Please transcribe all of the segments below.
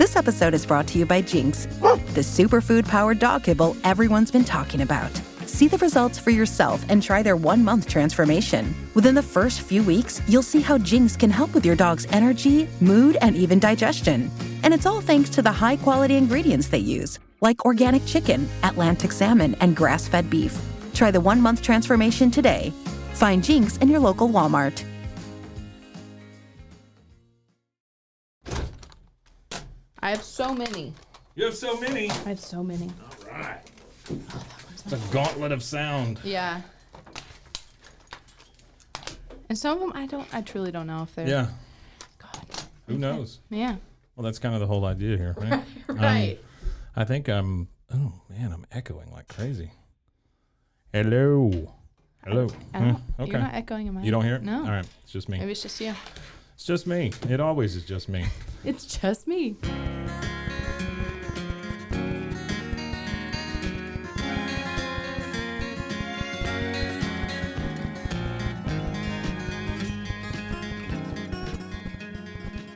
This episode is brought to you by Jinx, the superfood-powered dog kibble everyone's been talking about. See the results for yourself and try their 1-month transformation. Within the first few weeks, you'll see how Jinx can help with your dog's energy, mood, and even digestion. And it's all thanks to the high-quality ingredients they use, like organic chicken, Atlantic salmon, and grass-fed beef. Try the 1-month transformation today. Find Jinx in your local Walmart. I have so many. You have so many? I have so many. All right. It's a gauntlet of sound. Yeah. And some of them, I truly don't know if they're... Yeah. God. Who knows? Yeah. Well, that's kind of the whole idea here, right? Right. I think I'm echoing like crazy. Hello. Hello. Okay. Okay. You're not echoing in my You don't hear it? No. All right. It's just me. Maybe it's just you. It's just me. It always is just me. It's just me.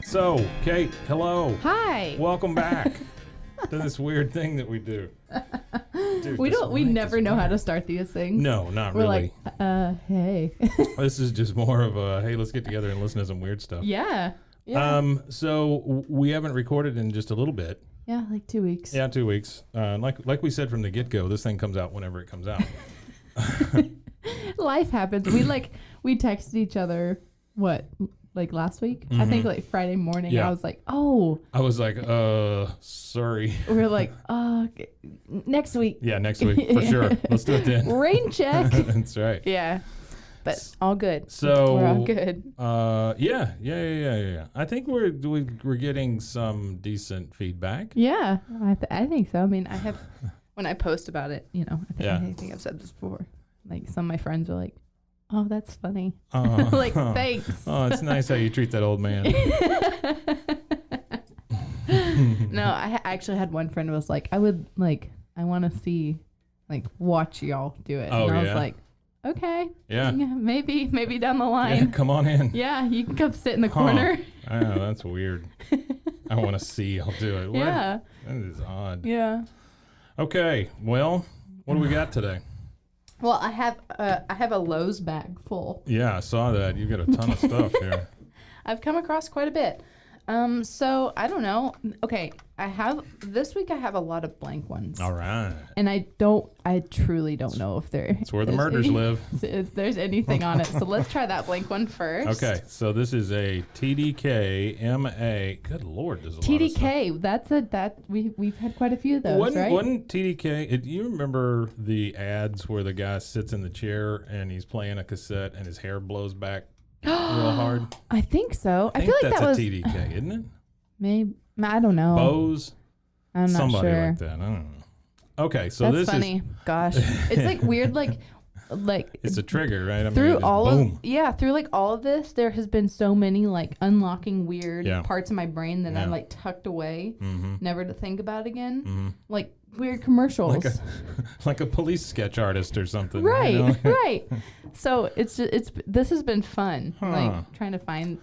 So, Kate, hello. Hi. Welcome back to this weird thing that we do. Dude, We never know how to start these things. No, not We're really. like, hey. This is just more of a, hey, let's get together and listen to some weird stuff. Yeah. So we haven't recorded in just a little bit. Yeah, like 2 weeks. Yeah, 2 weeks. Like we said from the get-go, this thing comes out whenever it comes out. Life happens. We texted each other, like last week? I think like Friday morning. Yeah. I was like, oh. I was like, sorry. We were like, next week. Yeah, next week, for sure. Let's do it then. Rain check. That's right. Yeah. But all good. So we're all good. Yeah. I think we're getting some decent feedback. Yeah, I think so. I mean, I have when I post about it, I think I've said this before. Like some of my friends are like, "Oh, that's funny." Like, thanks. Oh, it's nice how you treat that old man. No, I actually had one friend who was like, I want to see, watch y'all do it. Oh, and I was yeah? like, okay. Yeah. Maybe down the Yeah, line. come on in. Yeah, you can come sit in the corner. I know, that's weird. I want to see y'all do it. What? Yeah. That is odd. Yeah. Okay, well, what do we got today? Well, I have a Lowe's bag full. Yeah, I saw that. You got a ton of stuff here. I've come across quite a bit. So I don't know. Okay, this week I have a lot of blank ones. All right. And I truly don't know if It's where the murders live. If there's anything on it. So let's try that blank one first. Okay, so this is a TDK MA. Good Lord, there's a lot of stuff. TDK, we've had quite a few of those, right? Wasn't TDK, do you remember the ads where the guy sits in the chair and he's playing a cassette and his hair blows back real hard? I think so. I think feel like that's that was a TDK, isn't it? Maybe, I don't know. Bose? I'm not Somebody sure. like that. I don't know. Okay, so That's this funny. is... Gosh. It's like weird, like it's a trigger, right? I mean, through just all boom. through all of this, there has been so many unlocking weird parts of my brain that I'm tucked away, never to think about again. Like weird commercials. Like a police sketch artist or something. Right, you know? right. So this has been fun. Like trying to find,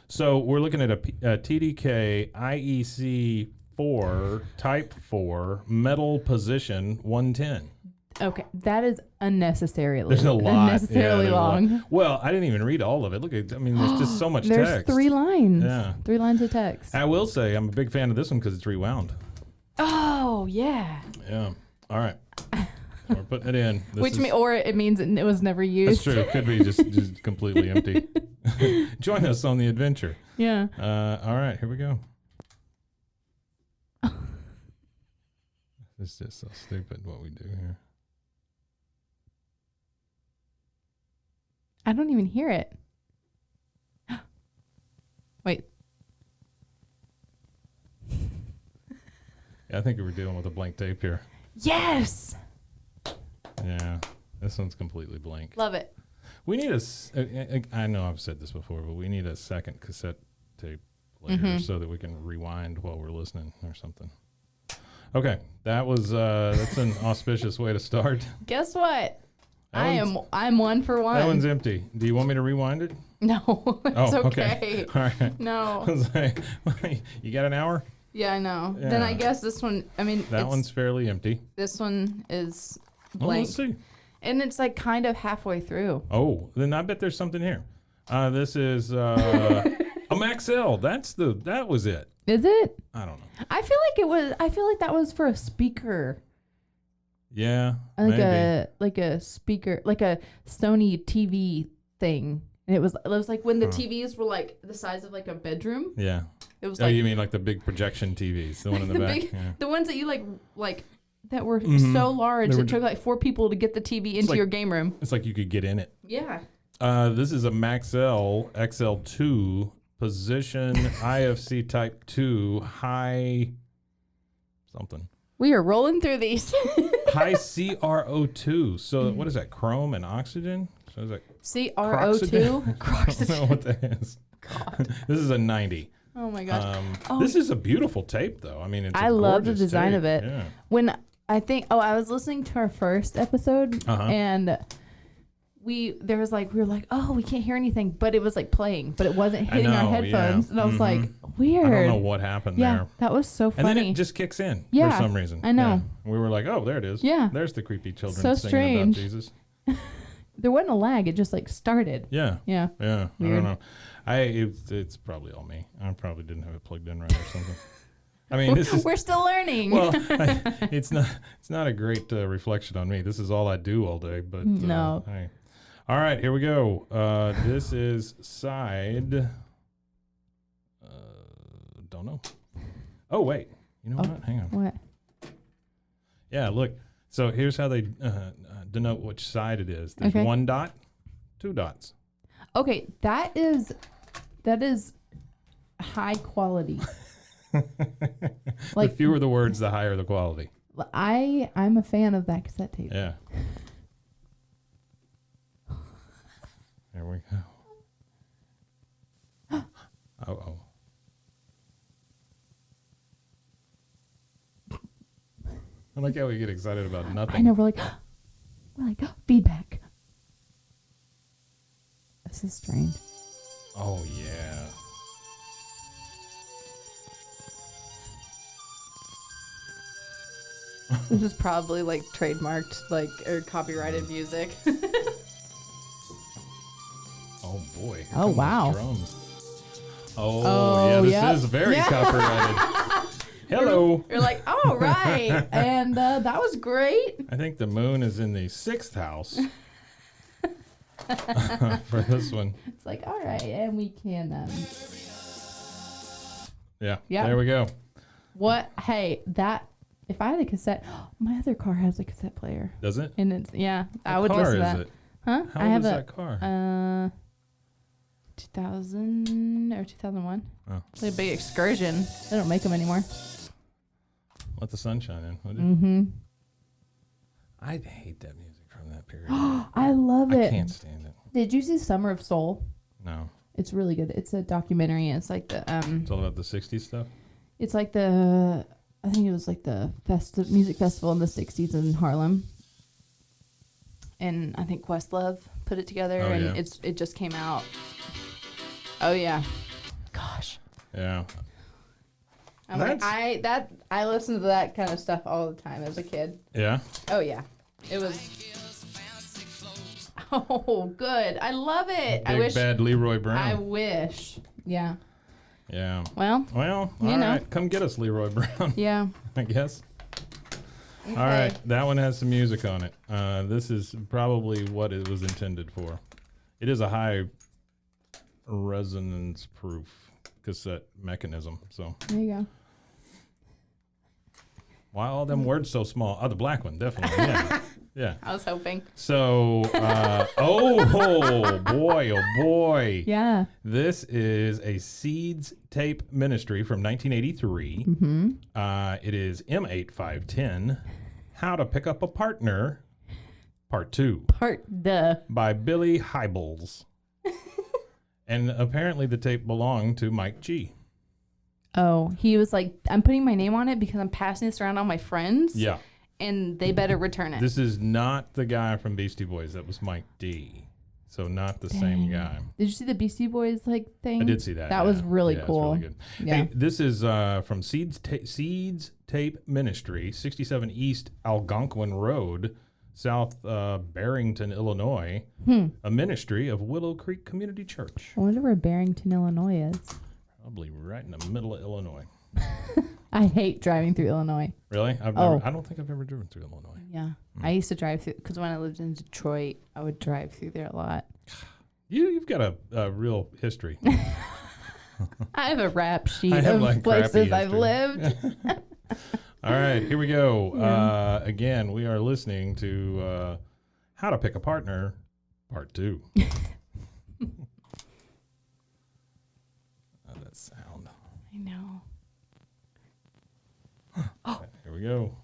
So we're looking at a TDK IEC 4 Type 4 metal position 110. Okay, that is unnecessarily. There's a lot. Unnecessarily long. Well, I didn't even read all of it. Look at, there's just so much There's text. 3 lines. Yeah. 3 lines of text. I will say I'm a big fan of this one because it's rewound. Oh, yeah. Yeah. All right. So we're putting it in. Or it means it was never used. That's true. It could be just completely empty. Join us on the adventure. Yeah. All right. Here we go. It's just so stupid what we do here. I don't even hear it. Wait. Yeah, I think we're dealing with a blank tape here. Yes. Yeah, this one's completely blank. Love it. We need I know I've said this before, but we need a second cassette tape player so that we can rewind while we're listening or something. Okay, that's an auspicious way to start. Guess what? I'm 1 for 1. That one's empty. Do you want me to rewind it? No, it's okay. All right. No. I was like, you got an hour? Yeah, I know. Yeah. Then I guess this one, I mean, That one's fairly empty. This one is Oh, blank. let's see. And it's like kind of halfway through. Oh, then I bet there's something here. This is a Maxell. That was it. Is it? I don't know. I feel like that was for a speaker. Yeah, Like maybe. a speaker, like a Sony TV thing. And it was like when the TVs were like the size of like a bedroom. Yeah. It was Oh, like you mean like the big projection TVs, the one in the back? big, Yeah. the ones that you like that were so large it took like 4 people to get the TV into like- your game room. It's like you could get in it. Yeah. This is a Maxell XL2 position IFC Type 2 high something. We are rolling through these. High CRO2. So what is that? Chrome and oxygen? So is that CRO2? I don't know what that is. God. This is a 90. Oh my gosh. This is a beautiful tape, though. I mean, I love the design tape. of it. Yeah. When I was listening to our first episode and we were like, oh, we can't hear anything, but it was like playing, but it wasn't hitting our headphones. Yeah. And I was like, weird. I don't know what happened there. That was so funny. And then it just kicks in for some reason. I know. Yeah. We were like, oh, there it is. Yeah. There's the creepy children So singing strange. about Jesus. There wasn't a lag. It just like started. Yeah. Yeah. Yeah. Weird. I don't know. It's probably all me. I probably didn't have it plugged in right or something. I mean, we're still learning. Well, it's not a great reflection on me. This is all I do all day. But no. Hey. All right, here we go. This is side. Don't know. Oh wait, you know what? Hang on. What? Yeah, look. So here's how they denote which side it is. There's 1 dot, 2 dots. Okay, that is high quality. The fewer the words, the higher the quality. I'm a fan of that cassette tape. Yeah. There we go. Oh. I like how we get excited about nothing. I know, we're like feedback. This is strange. Oh yeah. This is probably like trademarked, like, or copyrighted music. Oh boy. Here Oh, come wow. those drums. Oh yeah, this is very copyrighted. Hello. You're like, all right. And that was great. I think the moon is in the 6th house for this one. It's like, all right. And we can. Yeah. Yeah. There we go. What? Hey, if I had a cassette, my other car has a cassette player. Does it? And it's, I What would car listen to is that. it? Huh? How I old have is that car? 2000 or 2001. Oh. It's like a big Excursion. They don't make them anymore. Let the sun shine in, would it? Mm-hmm. I hate that music from that period. I love it. I can't stand it. Did you see Summer of Soul? No. It's really good. It's a documentary. It's like the It's all about the 60s stuff? It's like I think it was like the music festival in the 60s in Harlem. And I think Questlove put it together, and it just came out. Oh yeah, gosh. Yeah. I listened to that kind of stuff all the time as a kid. Yeah. Oh yeah, it was. Oh, good. I love it. Big bad Leroy Brown. I wish. Yeah. Yeah. Well, all right. Come get us, Leroy Brown. Yeah. I guess. Okay. All right. That one has some music on it. This is probably what it was intended for. It is a high resonance proof cassette mechanism. So there you go. why all them words so small? Oh, the black one, definitely. Yeah. Yeah. I was hoping. So, oh boy. Yeah. This is a Seeds tape ministry from 1983. Mm-hmm. It is M8510, How to Pick Up a Partner, Part 2. By Billy Hybels. And apparently the tape belonged to Mike G. Oh, he was like, I'm putting my name on it because I'm passing this around on my friends. Yeah. And they better return it. This is not the guy from Beastie Boys. That was Mike D. So not the same guy. Did you see the Beastie Boys thing? I did see that. That was really cool. It's really good. Yeah. Hey, this is from Seeds Tape Ministry, 67 East Algonquin Road, South Barrington, Illinois. A ministry of Willow Creek Community Church. I wonder where Barrington, Illinois is. Probably right in the middle of Illinois. I hate driving through Illinois. Really? I don't think I've ever driven through Illinois. Yeah. I used to drive through, because when I lived in Detroit, I would drive through there a lot. You've got a real history. I have a rap sheet I have, of places I've history. lived. All right, here we go. Yeah. Again, we are listening to How to Pick a Partner, Part 2. That sound. I know. Here we go.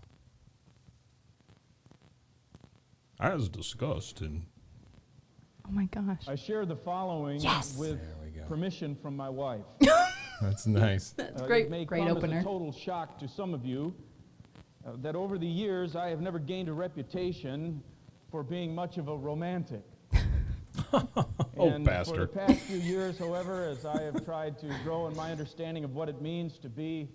As discussed in... Oh my gosh. I share the following with permission from my wife. That's nice. That's great. It may Great come opener. as a total shock to some of you that over the years I have never gained a reputation for being much of a romantic. And bastard. for the past few years, however, as I have tried to grow in my understanding of what it means to be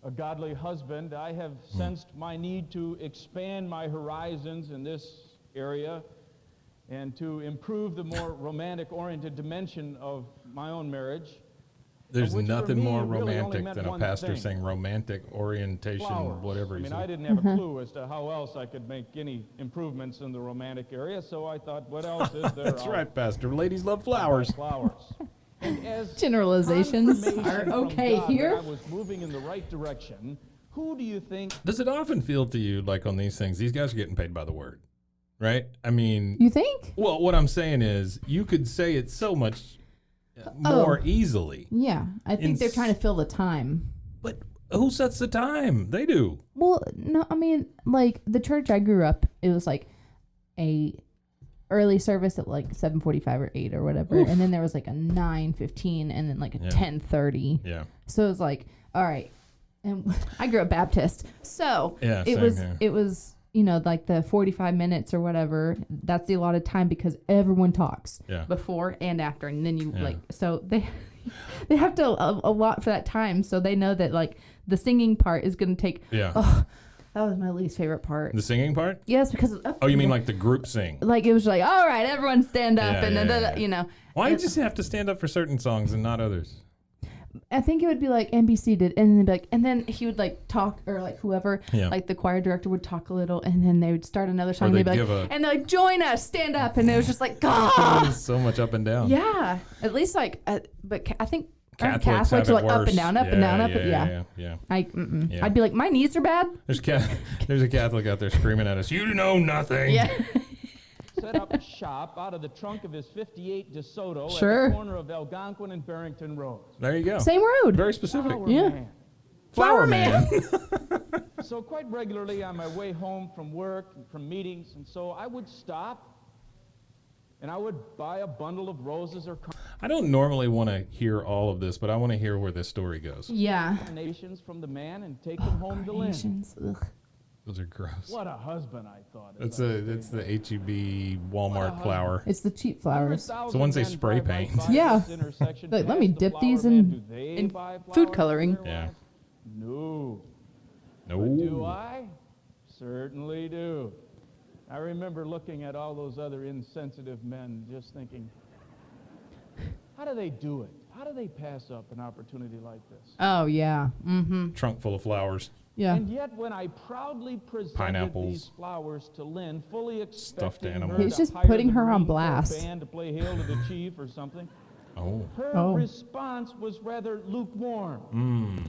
a godly husband, I have sensed my need to expand my horizons in this area and to improve the more romantic-oriented dimension of my own marriage. There's which for nothing me more really only romantic meant than a one pastor thing. saying romantic orientation, Flowers. whatever I he mean, said. I didn't have a clue as to how else I could make any improvements in the romantic area, so I thought, what else is there? That's right, Pastor. Ladies love flowers. Flowers. And as Generalizations confirmation are from okay God here. that I was moving in the right direction, who do you think? Does it often feel to you like on these things, these guys are getting paid by the word, right? I mean, You think? well, what I'm saying is you could say it so much more easily. Yeah. I think they're trying to fill the time. But who sets the time? They do. Well, no, I mean, the church I grew up, it was a early service at 7:45 or 8 or whatever, and then there was a 9:15 and then a 10:30. Yeah. So it was all right. And I grew up Baptist, so Yeah, it same was here. it was the 45 minutes or whatever. That's the allotted time because everyone talks before and after, and then you so they have to a lot for that time, so they know that the singing part is going to take. Yeah. Oh, that was my least favorite part. The singing part? Yes, because Oh, you mean the group sing? it was all right, everyone stand up and Why you just have to stand up for certain songs and not others? I think it would be like NBC did, and then and then he would talk, or whoever, the choir director would talk a little, and then they would start another song, and they'd be and they're join us, stand up, and it was just God. So much up and down. Yeah, at least but I think Catholics are have it up and down, up and down, Yeah. I'd be like, my knees are bad. There's a Catholic out there screaming at us, you know nothing. Yeah. Set up shop out of the trunk of his 58 DeSoto at Sure. the corner of Algonquin and Barrington Roads. There you go. Same road. Very specific. Flower man. So quite regularly on my way home from work and from meetings, and so I would stop and I would buy a bundle of roses or I don't normally want to hear all of this, but I want to hear where this story goes. Yeah. carnations from the man and take them home to Lynn. Carnations. Ugh. Those are gross. What a husband, I thought. It's the HEB Walmart flower. It's the cheap flowers. So once they spray paint. Yeah. Let me dip these in food coloring. Yeah. No. No. But do I? Certainly do. I remember looking at all those other insensitive men just thinking, how do they do it? How do they pass up an opportunity like this? Oh, yeah. Mm-hmm. Trunk full of flowers. Yeah. And yet when I proudly presented Pineapples. these flowers to Lynn, fully Stuffed expecting animals. her He's to just hire putting the her on Marine Corps blast. band to play Hail to the Chief or something, her Oh. response was rather lukewarm.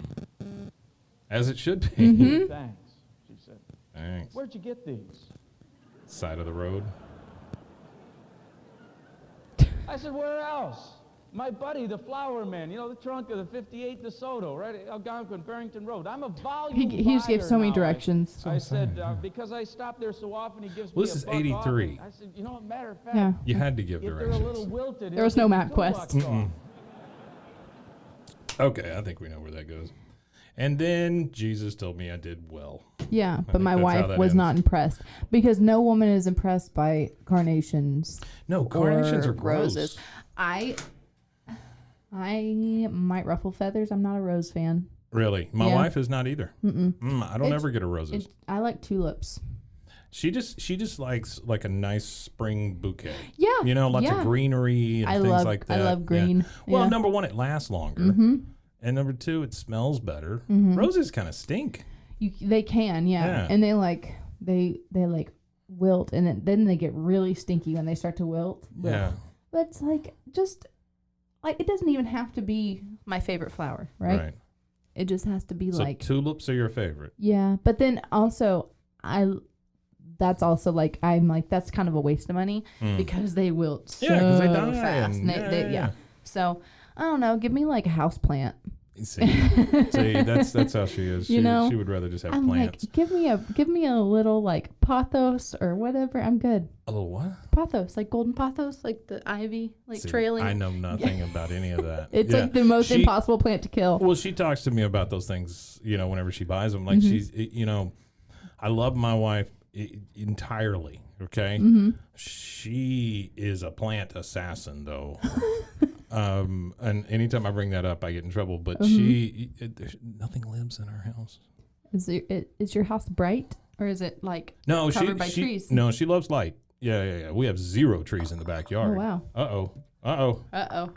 As it should be. Thanks, she said. Thanks. Where'd you get these? Side of the road. I said, where else? My buddy, the flower man, the trunk of the 58 DeSoto, right at Algonquin, Barrington Road. I'm a volume He just gave buyer so many now. directions. I said, because I stop there so often, he gives Well, me this is a buck off. 83. I said, matter of fact, Yeah. You had to give if they're a little directions. wilted, There was no MapQuest. off. Okay, I think we know where that goes. And then Jesus told me I did well. Yeah, but my wife was not impressed because no woman is impressed by carnations. No, carnations are gross. Roses. I might ruffle feathers. I'm not a rose fan. Really? My wife is not either. I don't ever get her roses. I like tulips. She just likes like a nice spring bouquet. Yeah. You know, lots of greenery and things like that. I love green. Yeah. Well, number one, it lasts longer. And number two, it smells better. Roses kind of stink. They can, yeah. And they wilt, and then they get really stinky when they start to wilt. Yeah. But it's just it doesn't even have to be my favorite flower, right? Right. It just has to be so tulips are your favorite. Yeah, but then also that's kind of a waste of money because they wilt so they die fast. And, So I don't know. Give me like a house plant. See, that's how she is. She would rather just have plants. Like, give me a little like pothos or whatever. I'm good. A little what? Pothos, like golden pothos, like the ivy, trailing. I know nothing about any of that. It's like the most impossible plant to kill. Well, she talks to me about those things, whenever she buys them. Like she's, I love my wife entirely. Okay. She is a plant assassin though. And anytime I bring that up, I get in trouble. But nothing lives in our house. Is your house bright or is it covered by trees? No, she loves light. Yeah. We have 0 trees in the backyard. Oh wow. Uh-oh.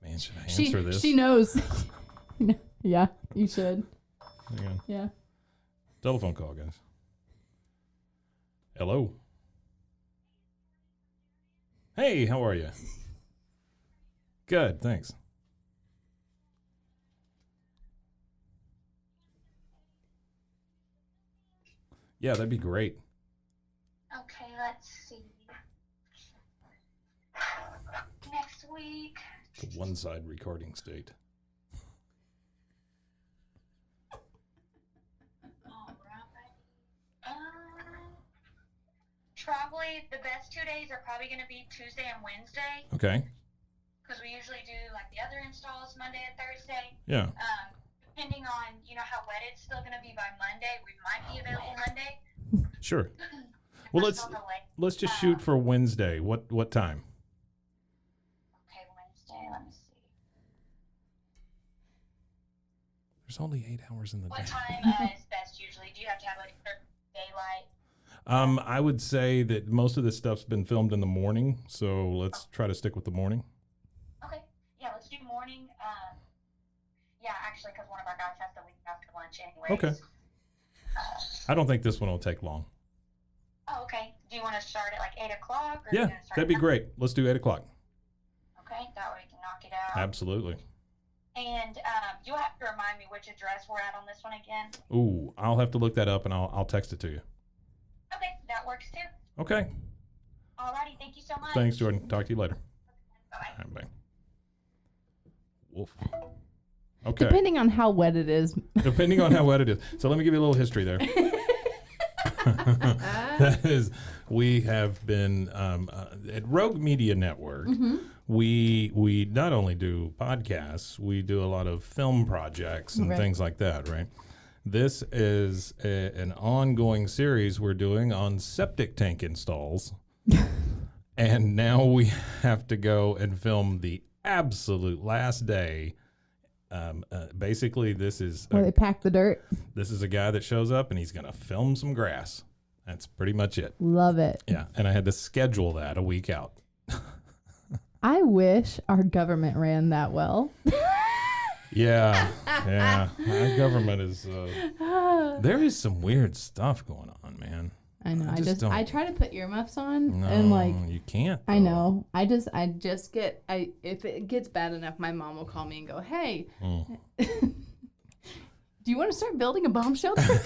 Man, should I answer this? She knows. Yeah, you should. Hang on. Yeah. Telephone call, guys. Hello. Hey, how are you? Good, thanks. Yeah, that'd be great. Okay, let's see. Next week. The one-side recording state. All right. Probably the best 2 days are probably going to be Tuesday and Wednesday. Okay. Because we usually do like the other installs Monday and Thursday. Yeah. Depending on how wet it's still going to be by Monday, we might be available Monday. Sure. Well, let's just shoot for Wednesday. What time? Okay, Wednesday. Let me see. There's only 8 hours in the day. What time is best usually? Do you have to have daylight? I would say that most of this stuff's been filmed in the morning, so let's try to stick with the morning. Okay. Yeah, let's do morning. Yeah, actually, because one of our guys has to leave after lunch anyway. Okay. I don't think this one will take long. Oh, okay. Do you want to start at like 8 o'clock? Or Yeah, that'd be great. Let's do 8 o'clock. Okay, that way we can knock it out. Absolutely. And you'll have to remind me which address we're at on this one again. Ooh, I'll have to look that up and I'll text it to you. Okay, that works too. Okay. Alrighty, thank you so much. Thanks, Jordan. Talk to you later. Bye-bye. All right, bye. Wolf. Okay. Depending on how wet it is. Depending on how wet it is. So let me give you a little history there. That is, we have been at Rogue Media Network. We not only do podcasts, we do a lot of film projects and things like that, right? This is an ongoing series we're doing on septic tank installs. And now we have to go and film the absolute last day. Basically, this is where they pack the dirt. This is a guy that shows up and he's going to film some grass. That's pretty much it. Love it. Yeah, and I had to schedule that a week out. I wish our government ran that well. Yeah. Our government is. There is some weird stuff going on, man. I know. I try to put earmuffs on, no, and you can't. Though. I know. I just get. If it gets bad enough, my mom will call me and go, "Hey, do you want to start building a bomb shelter?"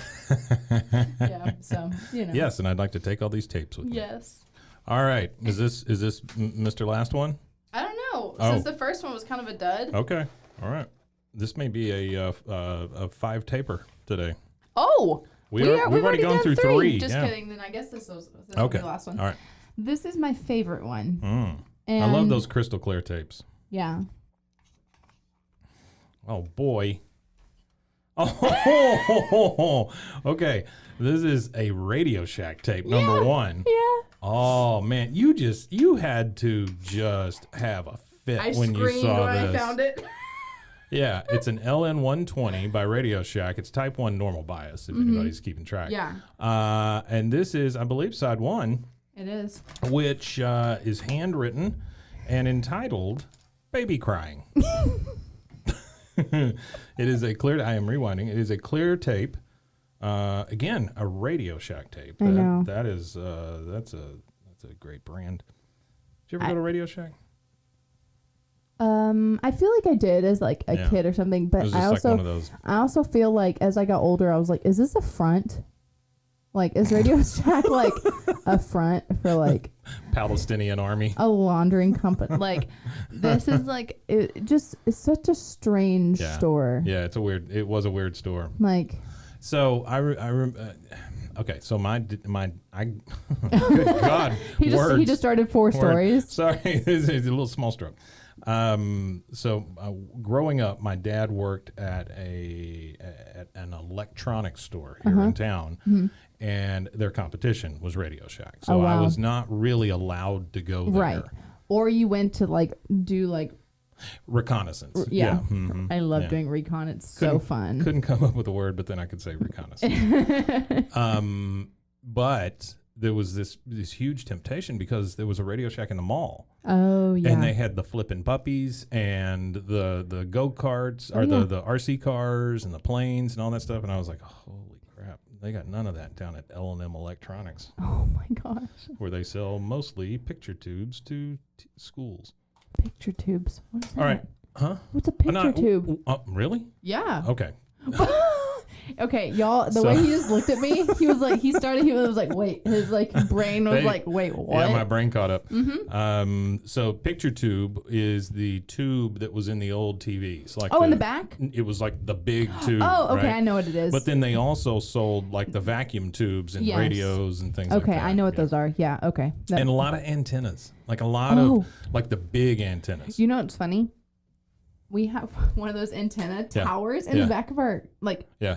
Yeah. So Yes, and I'd like to take all these tapes with me. Yes. All right. Is this Mr. Last one? I don't know. Oh. Since the first one was kind of a dud. Okay. All right. This may be a 5 taper today. Oh. We've already gone through 3. Just yeah. kidding. Then I guess this was okay. the last one. All right. This is my favorite one. I love those crystal clear tapes. Yeah. Oh boy. Oh. Okay, this is a Radio Shack tape, number one. Yeah. Oh, man, you had to just have a fit when you saw this. I found it. Yeah, it's an LN120 by Radio Shack. It's type 1 normal bias, if anybody's keeping track. Yeah. And this is, I believe, side 1. It is. Which is handwritten and entitled Baby Crying. It is a clear, I am rewinding, it is a clear tape. Again, a Radio Shack tape. I know. That is, that's a great brand. Did you ever go to Radio Shack? I feel like I did as like a kid or something, but I also feel like as I got older, I was like, is this a front? Like, is Radio Shack like a front for like Palestinian army? A laundering company? Like, this is like, it's such a strange store. Yeah, it was a weird store. Like, so okay, so good God, he just started 4 stories. Sorry, it's a little small stroke. Growing up, my dad worked at an electronics store here in town, and their competition was Radio Shack. So I was not really allowed to go there. Right. Or you went to like do like reconnaissance. Yeah. I love doing recon. It's so fun. Couldn't come up with a word, but then I could say reconnaissance. But there was this huge temptation because there was a Radio Shack in the mall. Oh, yeah. And they had the flipping puppies and the go-karts, or the RC cars and the planes and all that stuff. And I was like, holy crap, they got none of that down at L&M Electronics. Oh, my gosh. Where they sell mostly picture tubes to schools. Picture tubes? What is that? All right. Huh? What's a picture tube? Really? Yeah. Okay. Okay, y'all, the way he just looked at me, he was like, wait, his like brain was like, wait, what? Yeah, my brain caught up. So picture tube is the tube that was in the old TVs. Like in the back? It was like the big tube. Oh, okay, right? I know what it is. But then they also sold like the vacuum tubes and radios and things like that. Okay, I know what those are. Yeah, okay. And a lot of antennas. Like a lot of, like the big antennas. You know what's funny? We have one of those antenna towers in the back of our,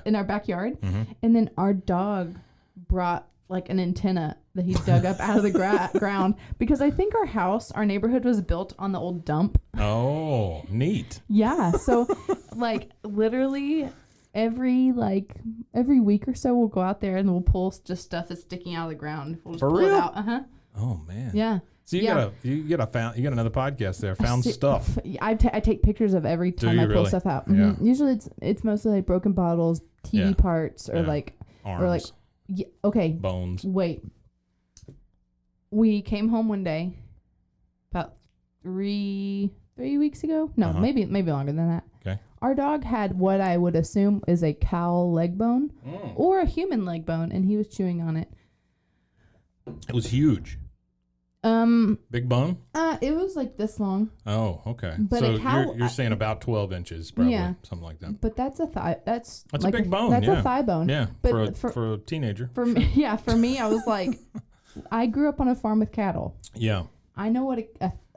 in our backyard. And then our dog brought like an antenna that he dug up out of the ground, because I think our neighborhood was built on the old dump. Oh, neat. Yeah. So like literally every week or so we'll go out there and we'll pull just stuff that's sticking out of the ground. We'll just pull it out. Oh man. Yeah. So you got another podcast there. Found stuff. I take pictures of every time I pull stuff out. Yeah. Usually it's mostly like broken bottles, TV parts, or like arms, or like bones. Wait. We came home one day about 3 weeks ago. No, maybe longer than that. Okay. Our dog had what I would assume is a cow leg bone or a human leg bone, and he was chewing on it. It was huge. Big bone? It was like this long. Oh, okay. But so you're saying about 12 inches, probably, something like that. But that's a thigh. That's like a big bone. That's a thigh bone. Yeah, but for a teenager. For me, I was like, I grew up on a farm with cattle. Yeah. I know what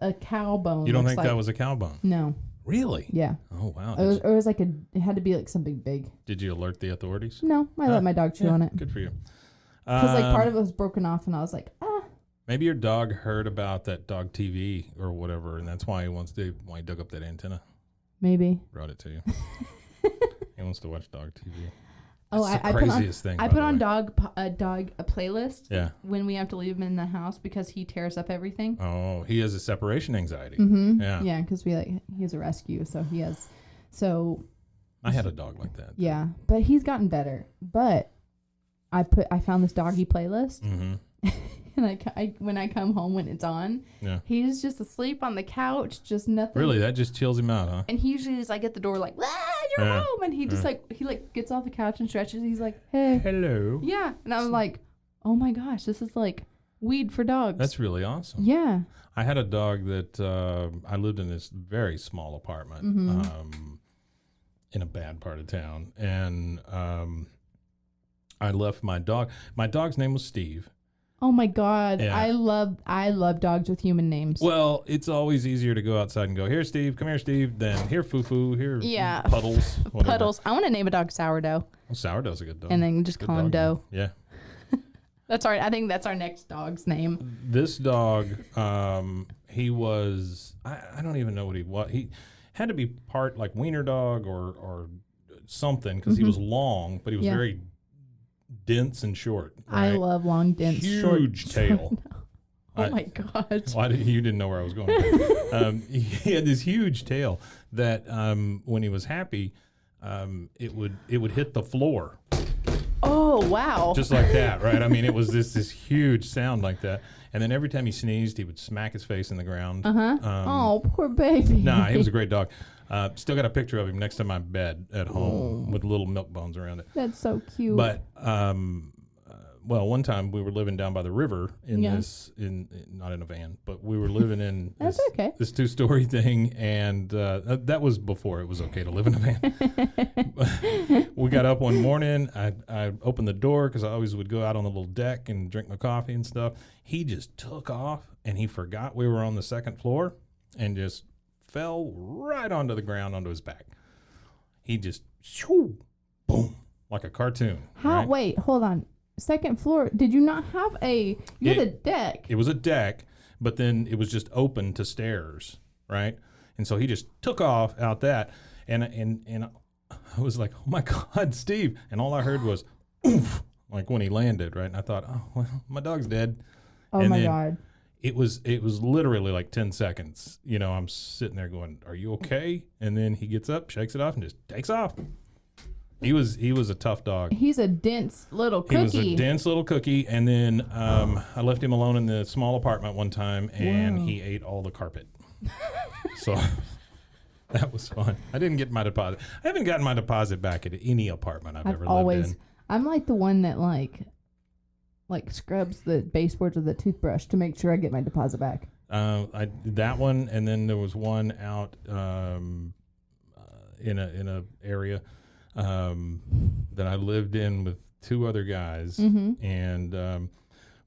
a cow bone. You don't think like. that was a cow bone? No. Really? Yeah. Oh wow. It was like it had to be like something big. Did you alert the authorities? No, I let my dog chew on it. Good for you. Because like part of it was broken off, and I was like, Maybe your dog heard about that dog TV or whatever, and that's why he dug up that antenna. Maybe. Brought it to you. He wants to watch dog TV. That's the craziest thing. I put on a playlist. Yeah. When we have to leave him in the house because he tears up everything. Oh, he has a separation anxiety. Mm-hmm. Yeah. Yeah, because he has a rescue, so he has. So. I had a dog like that. Yeah, but he's gotten better. But I found this doggy playlist. Mm-hmm. And when I come home, when it's on, he's just asleep on the couch, just nothing. Really, that just chills him out, huh? And he usually is like at the door, like, you're home, and he just he gets off the couch and stretches. He's like, hey, hello. Yeah, and I'm like, oh my gosh, this is like weed for dogs. That's really awesome. Yeah. I had a dog that I lived in this very small apartment in a bad part of town, and I left my dog. My dog's name was Steve. Oh my God. Yeah. I love dogs with human names. Well, it's always easier to go outside and go, here, Steve, than here, Foo-Foo, here, yeah. Puddles. Whatever. Puddles. I want to name a dog Sourdough. Well, Sourdough's a good dog. And then just Good call him dog Doe. name. Yeah. That's all right. I think that's our next dog's name. This dog, he was, I don't even know what he was. He had to be part like wiener dog or something because he was long, but he was very dense and short. Right? I love long, dense, huge tail. Oh my gosh. Why you didn't know where I was going. He had this huge tail that when he was happy, it would hit the floor. Oh, wow. Just like that, right? I mean, it was this huge sound like that. And then every time he sneezed, he would smack his face in the ground. Oh, poor baby. Nah, he was a great dog. Still got a picture of him next to my bed at home with little milk bones around it. That's so cute. But well, one time we were living down by the river in not in a van, but we were living in That's okay. this 2-story thing, and that was before it was okay to live in a van. We got up one morning. I opened the door because I always would go out on the little deck and drink my coffee and stuff. He just took off, and he forgot we were on the second floor and just fell right onto the ground onto his back. He just, shoo, boom, like a cartoon. How? Right? Wait, hold on. Second floor. Did you not have a? You had a deck. It was a deck, but then it was just open to stairs, right? And so he just took off out that, and I was like, oh my God, Steve! And all I heard was, oof, like when he landed, right? And I thought, oh well, my dog's dead. Oh and my then God. It was literally like 10 seconds. You know, I'm sitting there going, are you okay? And then he gets up, shakes it off, and just takes off. He was a tough dog. He's a dense little cookie. He was a dense little cookie, and then I left him alone in the small apartment one time, and he ate all the carpet. So that was fun. I didn't get my deposit. I haven't gotten my deposit back at any apartment I've ever lived in. I'm like the one that like scrubs the baseboards with a toothbrush to make sure I get my deposit back. I did that one, and then there was one out in a area that I lived in with 2 other guys, and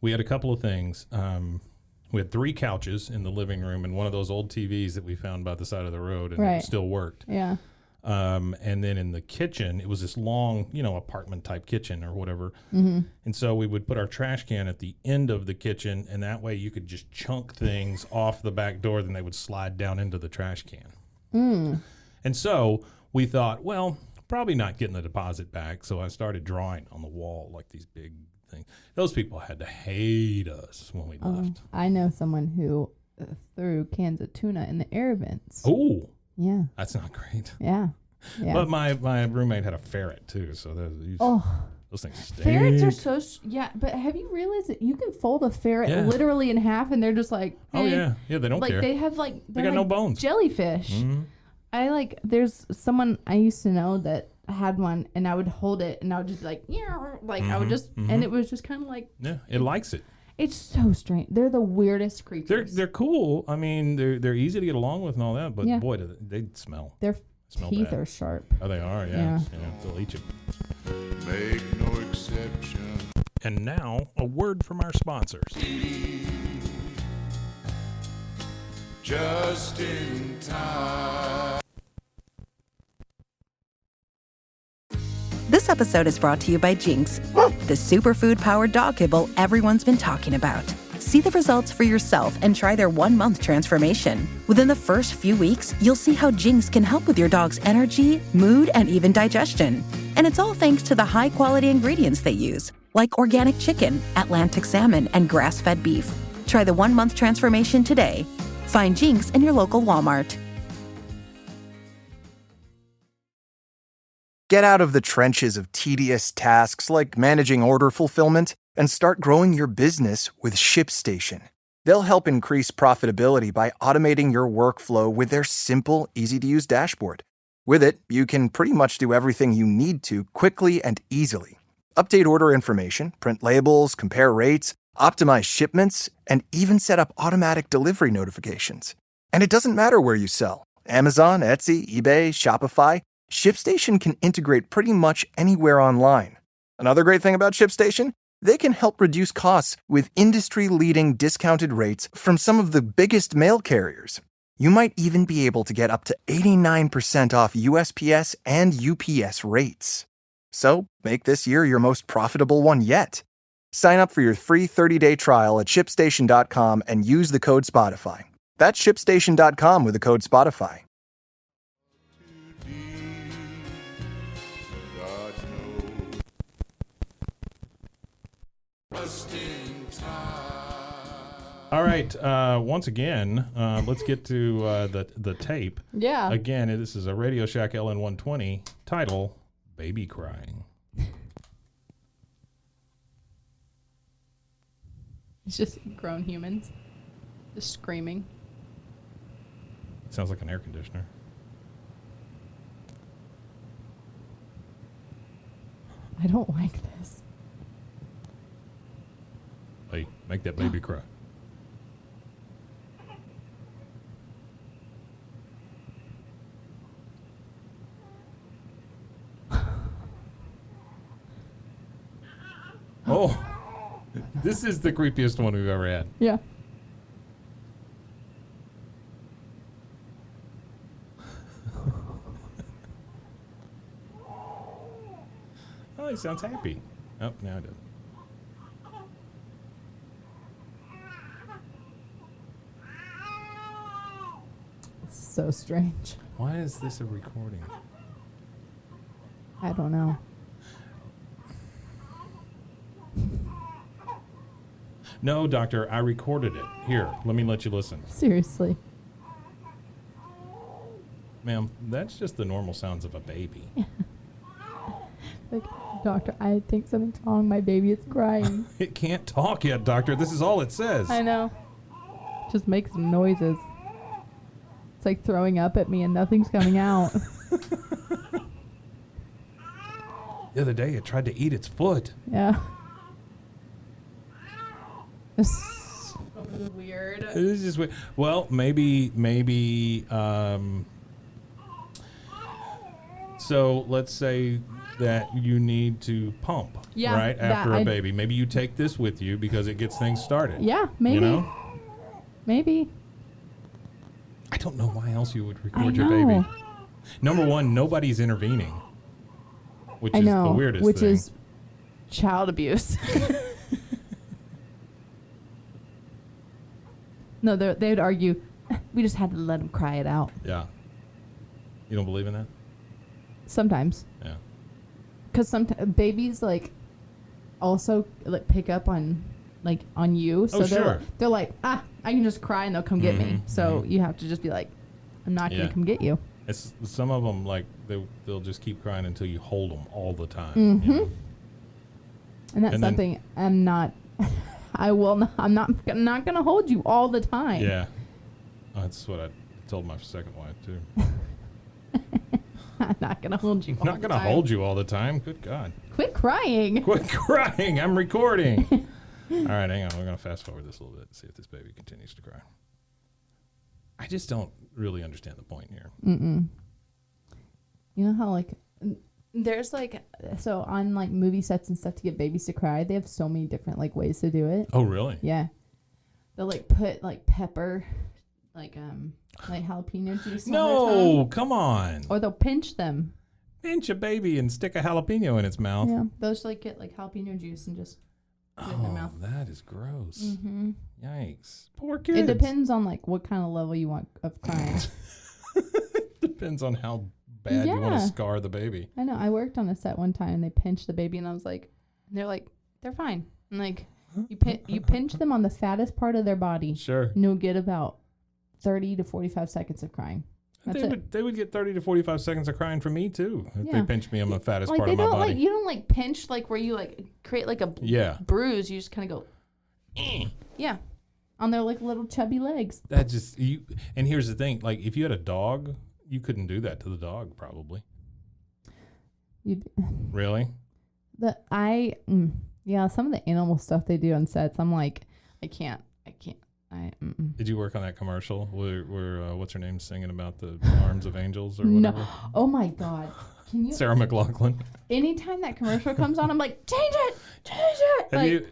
we had a couple of things. We had 3 couches in the living room and one of those old TVs that we found by the side of the road, and it still worked. Yeah. And then in the kitchen, it was this long, apartment type kitchen or whatever. And so we would put our trash can at the end of the kitchen, and that way you could just chunk things off the back door, then they would slide down into the trash can. And so we thought, well, probably not getting the deposit back. So I started drawing on the wall like these big things. Those people had to hate us when we left. I know someone who threw cans of tuna in the air vents. Oh. Yeah. That's not great. Yeah. But my roommate had a ferret too, so those things stink. Ferrets are so but have you realized that you can fold a ferret literally in half, and they're just like, hey. Yeah, they don't care. They have they got no bones. Jellyfish. There's someone I used to know that had one, and I would hold it, and I would just I would just, and it was just kind of like, it likes it. It's so strange. They're the weirdest creatures. They're cool. I mean, they're easy to get along with and all that, but boy, they smell. Their teeth bad. are sharp. Oh, they are. Yeah. They'll eat you. Make no exception. And now a word from our sponsors. Just in time. This episode is brought to you by Jinx, the superfood-powered dog kibble everyone's been talking about. See the results for yourself and try their 1-month transformation. Within the first few weeks, you'll see how Jinx can help with your dog's energy, mood, and even digestion. And it's all thanks to the high-quality ingredients they use, like organic chicken, Atlantic salmon, and grass-fed beef. Try the 1-month transformation today. Find Jinx in your local Walmart. Get out of the trenches of tedious tasks like managing order fulfillment and start growing your business with ShipStation. They'll help increase profitability by automating your workflow with their simple, easy-to-use dashboard. With it, you can pretty much do everything you need to quickly and easily. Update order information, print labels, compare rates, optimize shipments, and even set up automatic delivery notifications. And it doesn't matter where you sell. Amazon, Etsy, eBay, Shopify, ShipStation can integrate pretty much anywhere online. Another great thing about ShipStation? They can help reduce costs with industry-leading discounted rates from some of the biggest mail carriers. You might even be able to get up to 89% off USPS and UPS rates. So make this year your most profitable one yet. Sign up for your free 30-day trial at ShipStation.com and use the code Spotify. That's ShipStation.com with the code Spotify. God knows. Just in time. All right. Once again, let's get to the tape. Yeah. Again, this is a Radio Shack LN120. Title, Baby Crying. It's just grown humans just screaming. Sounds like an air conditioner. I don't like this. Hey, make that baby cry. Oh, this is the creepiest one we've ever had. Yeah. Oh, he sounds happy. Oh, now it doesn't. So strange. Why is this a recording? I don't know. No, doctor, I recorded it. Here, let me let you listen. Seriously. Ma'am, that's just the normal sounds of a baby. Like, doctor, I think something's wrong. My baby is crying. It can't talk yet, doctor. This is all it says. I know. Just makes noises. It's like throwing up at me and nothing's coming out. The other day, it tried to eat its foot. Yeah. This is weird. It is just weird. Well, maybe. So let's say that you need to pump, Yeah, right, that after a baby. Maybe you take this with you because it gets things started. Yeah, maybe. You know? Maybe. I don't know why else you would I record your know. baby. Number one, nobody's intervening, which I is know, the weirdest which thing. is child abuse. No, they would argue, we just had to let him cry it out. Yeah. You don't believe in that? Sometimes. Yeah. Because sometimes babies, like, also, like, pick up on, like, on you. So they're like, I can just cry and they'll come get me. So you have to just be like, I'm not going to come get you. It's some of them, like, they'll just keep crying until you hold them all the time. Mm-hmm. You know? And that's something I'm not... I'm not going to hold you all the time. Yeah. That's what I told my second wife, too. I'm not going to hold you all I'm not going to hold you all the time. Good God. Quit crying. Quit crying. I'm recording. All right, hang on. We're going to fast forward this a little bit and see if this baby continues to cry. I just don't really understand the point here. Mm-mm. You know how, like, there's, like, so on, like, movie sets and stuff to get babies to cry, they have so many different, like, ways to do it. Oh, really? Yeah. They'll, like, put, like, pepper, like jalapeno juice on their tongue. Come on. Or they'll pinch them. Pinch a baby and stick a jalapeno in its mouth. Yeah. They'll just, like, get, like, jalapeno juice and just put it in their mouth. That is gross. Mm-hmm. Yikes. Poor kids. It depends on, like, what kind of level you want of crying. Depends on how bad you want to scar the baby. I know. I worked on a set one time and they pinched the baby and I was like, they're like, they're fine. And like, you pinch them on the fattest part of their body. Sure. And you'll get about 30 to 45 seconds of crying. That's it. They would get 30 to 45 seconds of crying from me too if they pinch me on the fattest like part of my body. Like, you don't like pinch like where you like create like a bruise. You just kind of go, yeah, on their like little chubby legs. That just you. And here's the thing: like if you had a dog, you couldn't do that to the dog, probably. Really? Some of the animal stuff they do on sets, I'm like, I can't. Did you work on that commercial where what's her name singing about the arms of angels or whatever? No. Oh my God. Can you? Sarah McLachlan. Anytime that commercial comes on, I'm like, change it.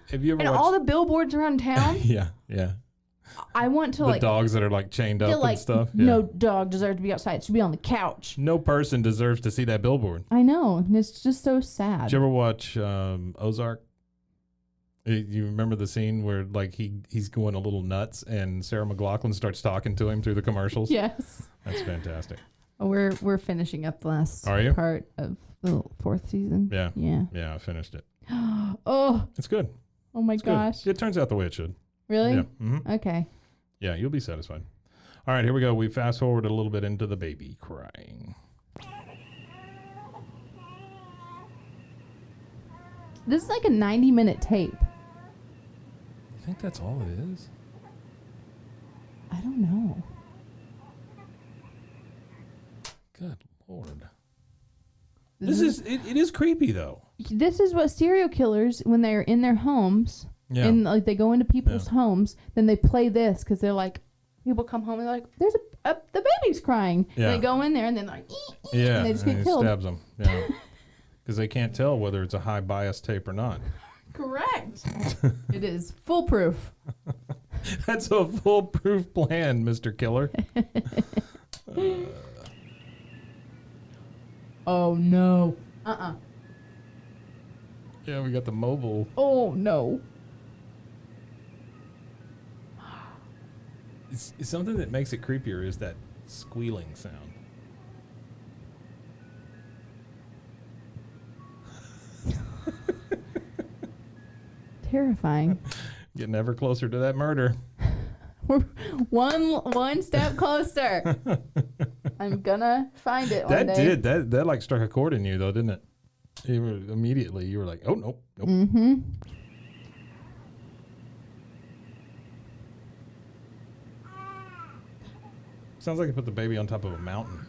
Have you ever and watched all the billboards around town? Yeah. I want to the dogs that are like chained up and stuff. No dog deserves to be outside. It should be on the couch. No person deserves to see that billboard. I know. And it's just so sad. Did you ever watch Ozark? You remember the scene where like he's going a little nuts and Sarah McLachlan starts talking to him through the commercials? Yes. That's fantastic. Oh, we're finishing up the last part of the 4th season. Yeah. Yeah. Yeah, I finished it. Oh. It's good. Oh my gosh. Good. It turns out the way it should. Really? Yeah. Mm-hmm. Okay. Yeah, you'll be satisfied. All right, here we go. We fast forward a little bit into the baby crying. This is like a 90-minute tape. You think that's all it is? I don't know. Good Lord. It is creepy though. This is what serial killers, when they're in their homes, and like they go into people's homes, then they play this because they're like, people come home and they're like, there's the baby's crying. Yeah. And they go in there and then like, yeah, and they just get killed. Stabs them. Yeah. Because they can't tell whether it's a high bias tape or not. Correct. It is foolproof. That's a foolproof plan, Mr. Killer. Oh no. Yeah, we got the mobile. Oh no. It's something that makes it creepier is that squealing sound. Terrifying. Getting ever closer to that murder. We're one step closer. I'm gonna find it one day. That like struck a chord in you though, didn't it? You were like, oh nope. Mm-hmm. Sounds like I put the baby on top of a mountain.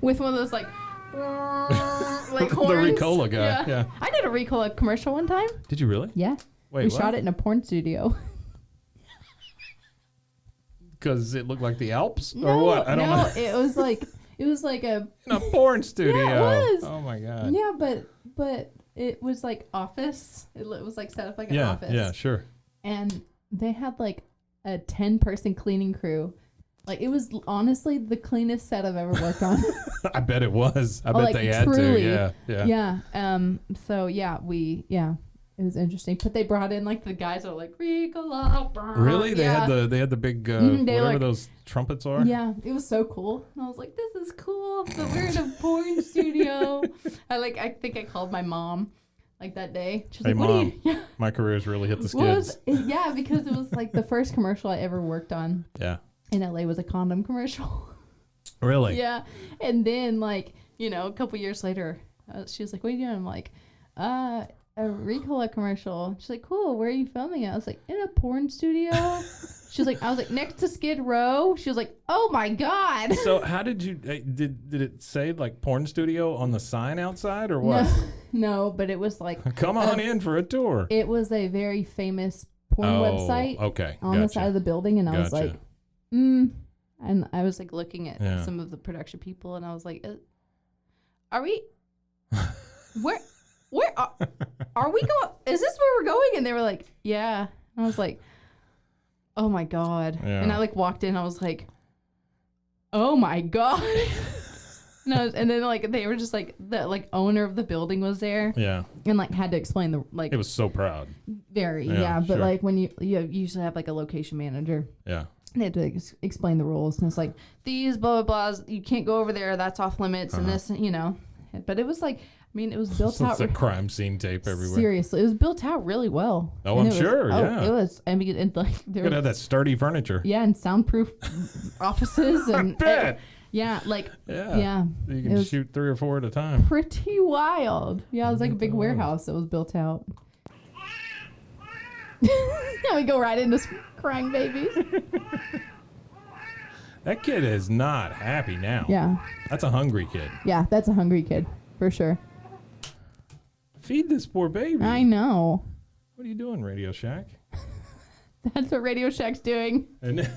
With one of those like horns. The Ricola guy. Yeah. I did a Ricola commercial one time. Did you really? Yeah. Wait, we what? shot it in a porn studio. Because it looked like the Alps No, or what? I don't know. it was like a In a porn studio. Yeah, it was. Oh my god. Yeah, but it was like office. It was like set up like an office. Yeah, sure. And they had like a 10-person cleaning crew. Like it was honestly the cleanest set I've ever worked on. I bet it was. I bet like, they had truly. to. Yeah. Yeah. So it was interesting. But they brought in like the guys that were like Ricola. Really? They yeah. had the big whatever like, those trumpets are. Yeah, it was so cool. And I was like, this is cool. So we're in a porn studio. I think I called my mom like that day. She's Hey like, Mom, yeah. my career's really hit the skids. Yeah, because it was like the first commercial I ever worked on. Yeah. In LA was a condom commercial. Really? Yeah. And then a couple years later, she was like, what are you doing? I'm like, a Ricola commercial. She's like, cool, where are you filming it? I was like, in a porn studio. I was like, next to Skid Row. She was like, oh my God. So how did you, did it say like porn studio on the sign outside or what? No, but it was like. Come on in for a tour. It was a very famous porn website. Okay. On the side of the building. And I was like, and I was like looking at some of the production people and I was like, are we, where are we going? Is this where we're going? And they were like, yeah. And I was like, oh my God. Yeah. And I like walked in, I was like, oh my God. And then like they were just like the owner of the building was there. Yeah. And like had to explain the like it was so proud. Very, but sure. Like when you usually have like a location manager. Yeah. They had to explain the rules. And it's like, these blah blah blahs, you can't go over there, that's off limits, and this, But it was like, it was built out. It's a crime scene tape everywhere. Seriously, it was built out really well. Oh, I'm sure. Yeah, it was. And like you gotta have that sturdy furniture. Yeah, and soundproof offices and. I bet. Yeah. You can shoot 3 or 4 at a time. Pretty wild. Yeah, it was like a big warehouse that was built out. Now we go right into crying babies. That kid is not happy now. Yeah. That's a hungry kid. Yeah, that's a hungry kid for sure. Feed this poor baby. I know. What are you doing, Radio Shack? That's what Radio Shack's doing. And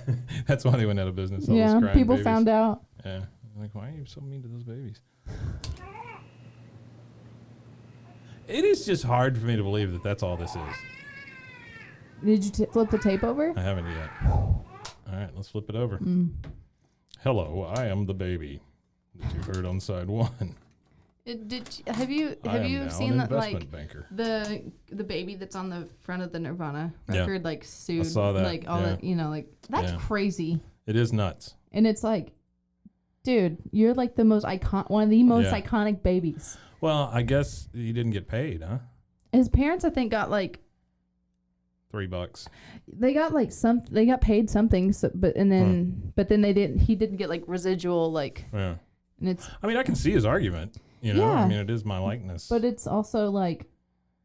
that's why they went out of business. Yeah, people babies. found out. Yeah. Like, why are you so mean to those babies? It is just hard for me to believe that that's all this is. Did you flip the tape over? I haven't yet. All right, let's flip it over. Hello, I am the baby that you heard on side 1. Have you seen that, like banker. the baby that's on the front of the Nirvana record, like sued, I saw that. like all that, like that's crazy. It is nuts. And it's like, dude, you're like one of the most iconic babies. Well, I guess he didn't get paid, huh? His parents, I think, got like $3. They got like they got paid something, but then they didn't. He didn't get like residual, like. Yeah. And it's. I mean, I can see his argument. I mean, it is my likeness. But it's also like,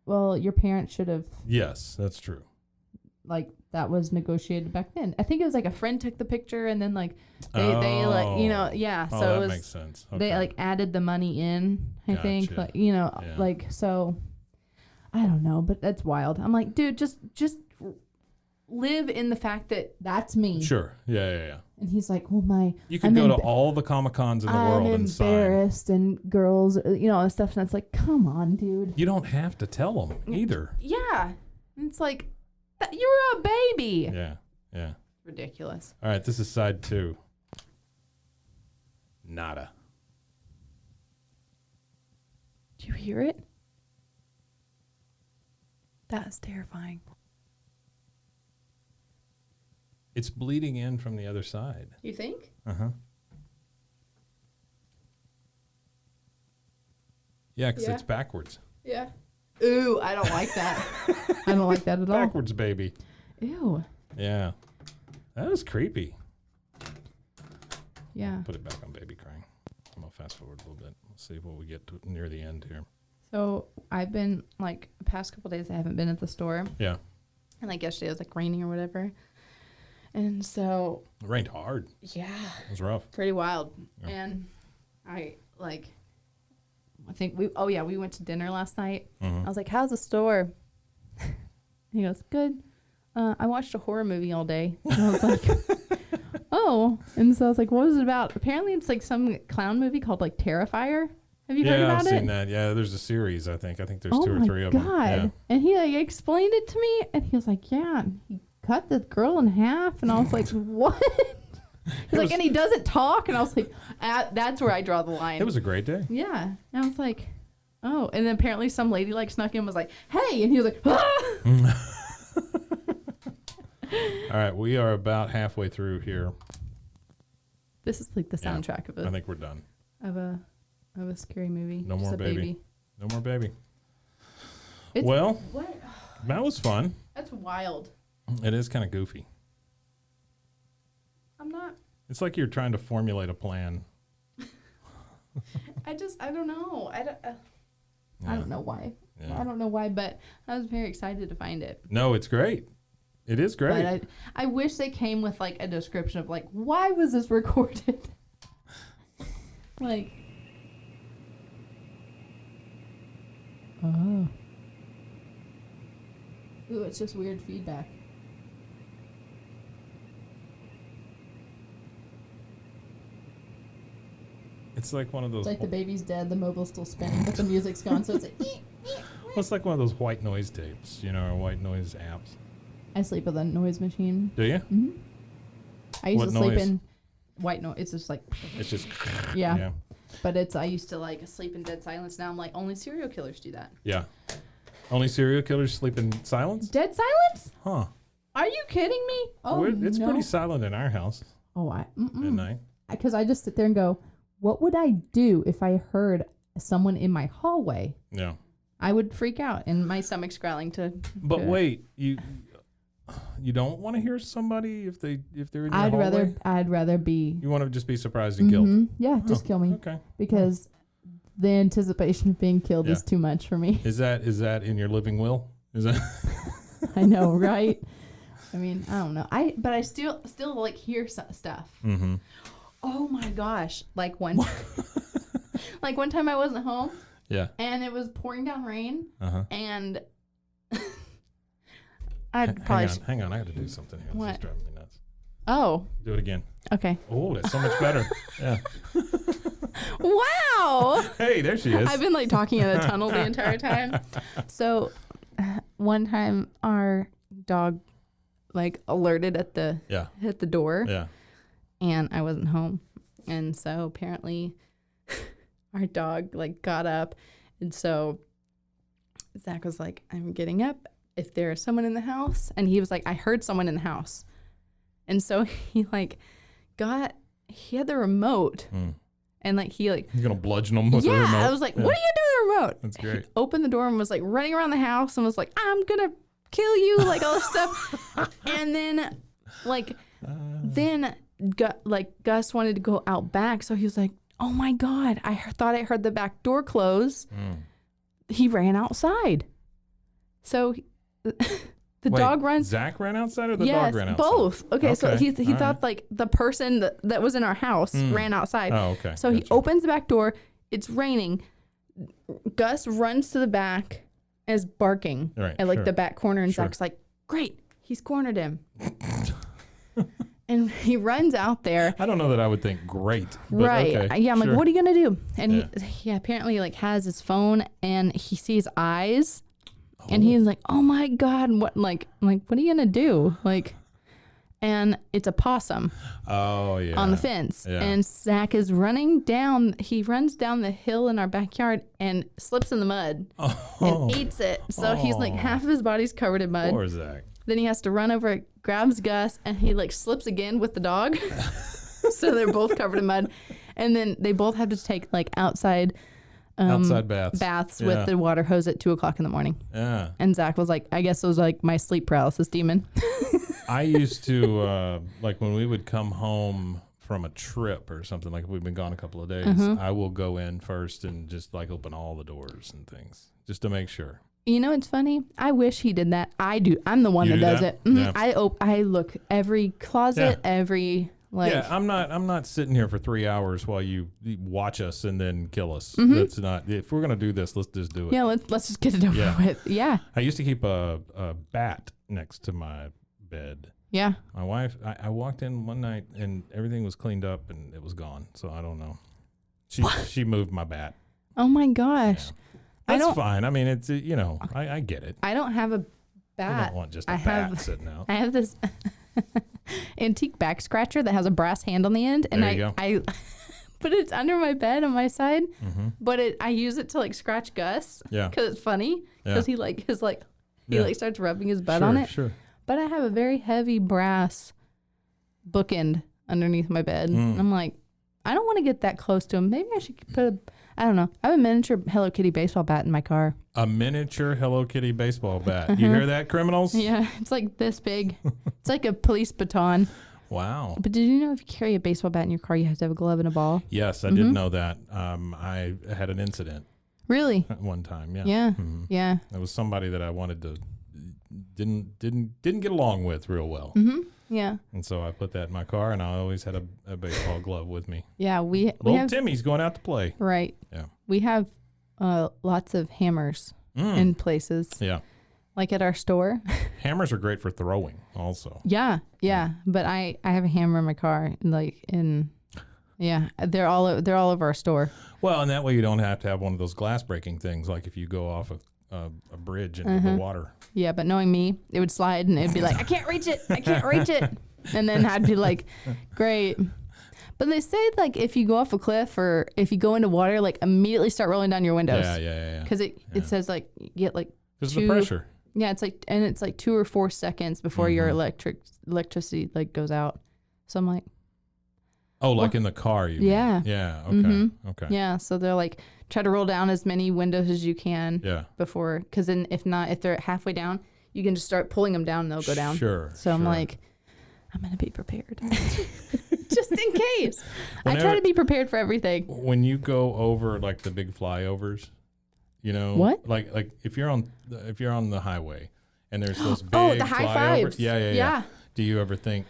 well, your parents should have. Yes, that's true. Like that was negotiated back then. I think it was like a friend took the picture and then like they like so that it was, makes sense. Okay. They like added the money in. I think like like so. I don't know, but that's wild. I'm like, dude, just live in the fact that that's me. Sure. Yeah. And he's like, well, you could go to all the Comic-Cons in the world and sign. I'm embarrassed, and girls, all this stuff. And it's like, come on, dude. You don't have to tell them either. Yeah. And it's like, you're a baby. Yeah. Ridiculous. All right, this is side 2. Nada. Did you hear it? That's terrifying. It's bleeding in from the other side. You think? Uh-huh. Yeah, because it's backwards. Yeah. Ooh, I don't like that. I don't like that at all. Backwards, baby. Ew. Yeah. That was creepy. Yeah. Put it back on baby crying. I'm going to fast forward a little bit. Let's see what we get to near the end here. So I've been, like, the past couple days I haven't been at the store. Yeah. And, like, yesterday it was, like, raining or whatever. And so. It rained hard. Yeah. It was rough. Pretty wild. Yeah. And I think we went to dinner last night. Mm-hmm. I was like, how's the store? And he goes, good. I watched a horror movie all day. And I was like, oh. And so I was like, what was it about? Apparently it's like some clown movie called like Terrifier. Have you heard about it? Yeah, I've seen that. Yeah, there's a series, I think. I think there's 2 or 3 of them. Oh, my God. Yeah. And he like explained it to me, and he was like, yeah, and he cut the girl in half. And I was like, what? He's like, and he doesn't talk. And I was like, that's where I draw the line. It was a great day. Yeah. And I was like, oh. And then apparently some lady like snuck in and was like, hey. And he was like, ah! All right, we are about halfway through here. This is like the soundtrack of it. I think we're done. Of a scary movie. No more baby. No more baby. It's, well, what? That was fun. That's wild. It is kind of goofy. I'm not. It's like you're trying to formulate a plan. I don't know. I don't know why. Yeah. I don't know why, but I was very excited to find it. No, it's great. It is great. But I wish they came with like a description of like, why was this recorded? Like, oh. Ooh, it's just weird feedback. It's like one of those. It's like the baby's dead, the mobile's still spinning, but the music's gone, so it's like. Well, it's like one of those white noise tapes, or white noise apps. I sleep with a noise machine. Do you? Mm-hmm. I used What to sleep noise? in white noise. It's just like. It's just. Yeah. But I used to like sleep in dead silence. Now I'm like, only serial killers do that. Yeah. Only serial killers sleep in silence? Dead silence? Huh. Are you kidding me? Oh, It's no. pretty silent in our house Oh, at night. Because I just sit there and go, what would I do if I heard someone in my hallway? Yeah. I would freak out and my stomach's growling But wait, you don't want to hear somebody if they're in your hallway? I'd rather be. You want to just be surprised and killed? Yeah, just kill me. Okay. Because the anticipation of being killed is too much for me. Is that in your living will? Is that? I know, right? I mean, I don't know. But I still like hear stuff. Mm-hmm. Oh my gosh! Like one time I wasn't home. Yeah. And it was pouring down rain. Uh-huh. And I'd probably hang on. I got to do something here. What? This is driving me nuts. Oh. Do it again. Okay. Oh, that's so much better. Yeah. Wow. Hey, there she is. I've been like talking in a tunnel the entire time. So one time our dog like alerted at the door. Yeah. And I wasn't home. And so apparently our dog like got up. And so Zach was like, I'm getting up if there is someone in the house. And he was like, I heard someone in the house. And so he like he had the remote. And like he's gonna bludgeon him with the remote. I was like, what are you doing with the remote? That's great. He opened the door and was like running around the house and was like, I'm gonna kill you, like all this stuff. And then like Gus wanted to go out back, so he was like, oh my God, I thought I heard the back door close. He ran outside. So the dog runs. Zach ran outside or the dog ran outside? Both. Okay, so he thought like the person that was in our house ran outside. Oh, okay. So he opens the back door. It's raining. Gus runs to the back and is barking at like the back corner, and Zach's like, great, he's cornered him. And he runs out there. I don't know that I would think great. But right. Okay, yeah, I'm like, what are you going to do? And he apparently like has his phone and he sees eyes. And he's like, oh my God, what like what are you gonna do? Like, and it's a possum. Oh yeah. On the fence. Yeah. And Zach is running down. He runs down the hill in our backyard and slips in the mud and eats it. So he's like half of his body's covered in mud. Poor Zach. Then he has to run over, grabs Gus, and he like slips again with the dog. So they're both covered in mud. And then they both have to take like outside baths with the water hose at 2:00 in the morning. Yeah. And Zach was like, I guess it was like my sleep paralysis demon. I used to like when we would come home from a trip or something, like if we've been gone a couple of days, I will go in first and just like open all the doors and things just to make sure. You know, it's funny. I wish he did that. I do. I'm the one that does it. Yeah. I look every closet, every. Like, yeah, I'm not sitting here for 3 hours while you watch us and then kill us. That's not. If we're gonna do this, let's just do it. Yeah, let's just get it over with. Yeah. I used to keep a bat next to my bed. Yeah. My wife. I walked in one night and everything was cleaned up and it was gone. So I don't know. She moved my bat. Oh my gosh. Yeah. That's fine. I mean, it's I get it. I don't have a bat. I don't want just a bat sitting out. I have this antique back scratcher that has a brass hand on the end, and I but it's under my bed on my side. But I use it to like scratch Gus. Yeah, because it's funny because he like starts rubbing his butt on it. Sure. But I have a very heavy brass bookend underneath my bed. And I'm like, I don't want to get that close to him. Maybe I should put I don't know. I have a miniature Hello Kitty baseball bat in my car. A miniature Hello Kitty baseball bat. You hear that, criminals? Yeah, it's like this big. It's like a police baton. Wow. But did you know if you carry a baseball bat in your car, you have to have a glove and a ball? Yes, I did know that. I had an incident. Really? At one time, yeah. Yeah, yeah. It was somebody that I wanted to didn't get along with real well. Yeah. And so I put that in my car, and I always had a baseball glove with me. Yeah, we have Timmy's going out to play. Right. Yeah. We have lots of hammers in places. Yeah. Like at our store. Hammers are great for throwing also. Yeah. But I have a hammer in my car, they're all over our store. Well, and that way you don't have to have one of those glass breaking things, like if you go off a bridge into the water. Yeah, but knowing me, it would slide and it'd be like, I can't reach it. And then I'd be like, great. But they say like if you go off a cliff or if you go into water, like immediately start rolling down your windows. Yeah. Because it says you get like because of the pressure. Yeah, it's like 2 or 4 seconds before your electricity like goes out. So I'm like, like in the car, you mean? Yeah. Okay. Okay. Yeah. So they're like, try to roll down as many windows as you can. Yeah. Before, because then if they're halfway down, you can just start pulling them down and they'll go down. Sure. So I'm like, I'm gonna be prepared, just in case. I try to be prepared for everything. When you go over like the big flyovers, what? Like if you're on the highway and there's those big the high fives. Yeah. Do you ever think,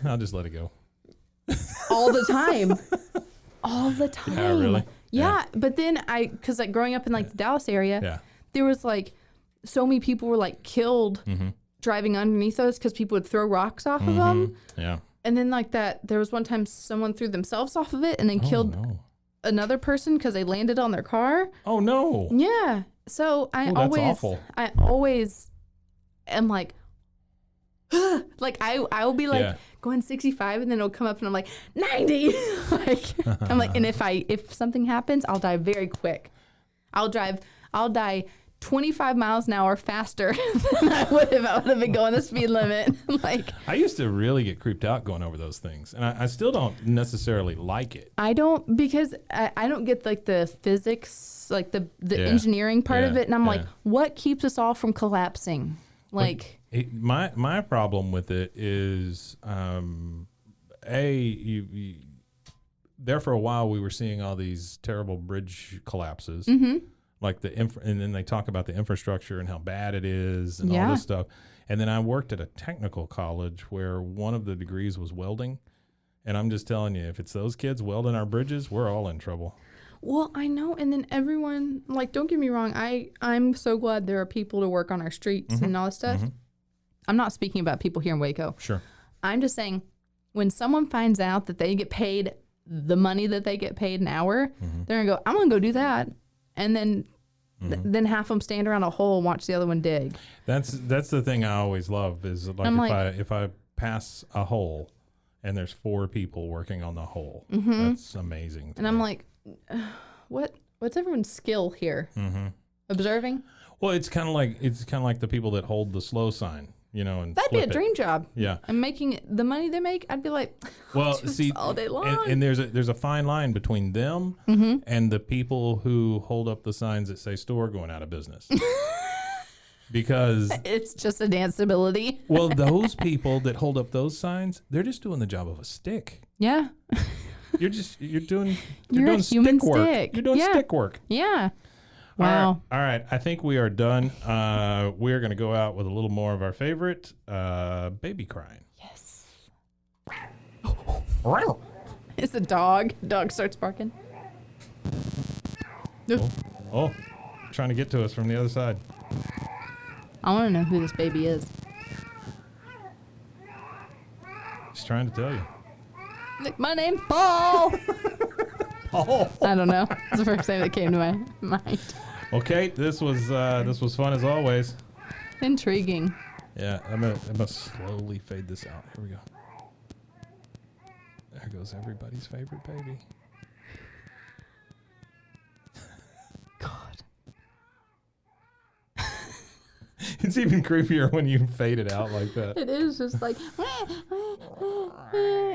I'll just let it go? All the time. All the time. Yeah, really? Yeah. But then because like growing up in like the Dallas area, there was like so many people were like killed driving underneath those because people would throw rocks off of them. Yeah. And then like there was one time someone threw themselves off of it and then killed another person because they landed on their car. Oh no. Yeah. So I always am like, like I will be like going 65 and then it'll come up and I'm like 90. Like I'm like, and if something happens, I'll die very quick. I'll die 25 miles an hour faster than I would if I would have been going the speed limit. Like I used to really get creeped out going over those things, and I still don't necessarily like it. I don't, because I don't get like the physics, like the engineering part of it, and I'm like, what keeps us all from collapsing? Like my problem with it is, there for a while we were seeing all these terrible bridge collapses. Mm-hmm. Like and then they talk about the infrastructure and how bad it is and all this stuff. And then I worked at a technical college where one of the degrees was welding. And I'm just telling you, if it's those kids welding our bridges, we're all in trouble. Well, I know. And then everyone, like, don't get me wrong. I'm so glad there are people to work on our streets and all this stuff. Mm-hmm. I'm not speaking about people here in Waco. Sure. I'm just saying, when someone finds out that they get paid the money that they get paid an hour, they're going to go, I'm going to go do that. And then then half of them stand around a hole and watch the other one dig. That's the thing I always love is like if I pass a hole and there's 4 people working on the hole, that's amazing. And I'm like, what's everyone's skill here? Observing? Well, it's kind of like the people that hold the slow sign. You know, and that'd be a dream job. Yeah, and making the money they make, I'd be like, well, see, all day long. And there's a fine line between them and the people who hold up the signs that say store going out of business, because it's just a danceability. Well, those people that hold up those signs, they're just doing the job of a stick. Yeah, you're doing a human stick work. Stick. You're doing stick work. Yeah. Wow. All right. I think we are done. We're going to go out with a little more of our favorite, baby crying. Yes. It's a dog. Dog starts barking. Oh, trying to get to us from the other side. I want to know who this baby is. He's trying to tell you. Look, my name's Paul. Paul. I don't know. It's the first thing that came to my mind. Okay, this was fun as always. Intriguing. Yeah, I'm gonna slowly fade this out. Here we go. There goes everybody's favorite baby. God. It's even creepier when you fade it out like that. It is just like,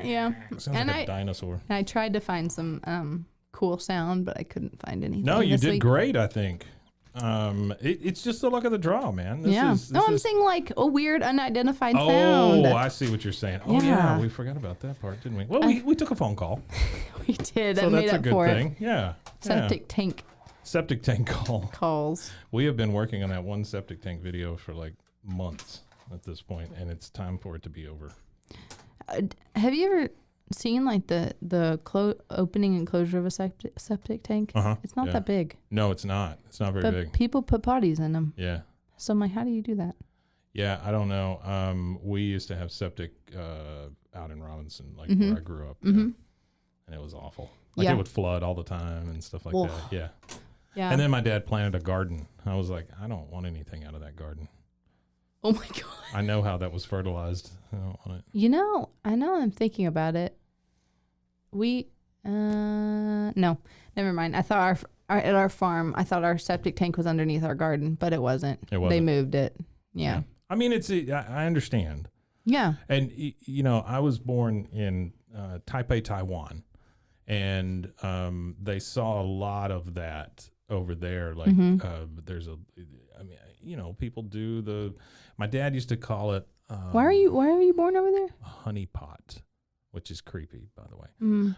yeah. It sounds like a dinosaur. And I tried to find some cool sound, but I couldn't find anything. No, you did great, I think. It's just the luck of the draw, man. I'm saying like a weird unidentified sound. Oh, I see what you're saying. Oh, yeah, we forgot about that part, didn't we? Well, we took a phone call. We did. So I made that's up a good for thing. it. Yeah. Septic tank calls. We have been working on that one septic tank video for like months at this point, and it's time for it to be over. Have you ever seen like the opening and closure of a septic tank? It's not that big. No, it's not. It's not very big. People put potties in them. Yeah. So I'm like, how do you do that? Yeah, I don't know. We used to have septic out in Robinson, like where I grew up, and it was awful. Like it would flood all the time and stuff like that. Yeah. Yeah. And then my dad planted a garden. I was like, I don't want anything out of that garden. Oh my God. I know how that was fertilized. I don't want it. You know, I'm thinking about it. No, never mind. I thought at our farm, I thought our septic tank was underneath our garden, but it wasn't. They moved it. Yeah. I mean, I understand. Yeah. And, you know, I was born in Taipei, Taiwan, and they saw a lot of that over there. Like, people do my dad used to call it. Why are you born over there? A honey pot, which is creepy, by the way.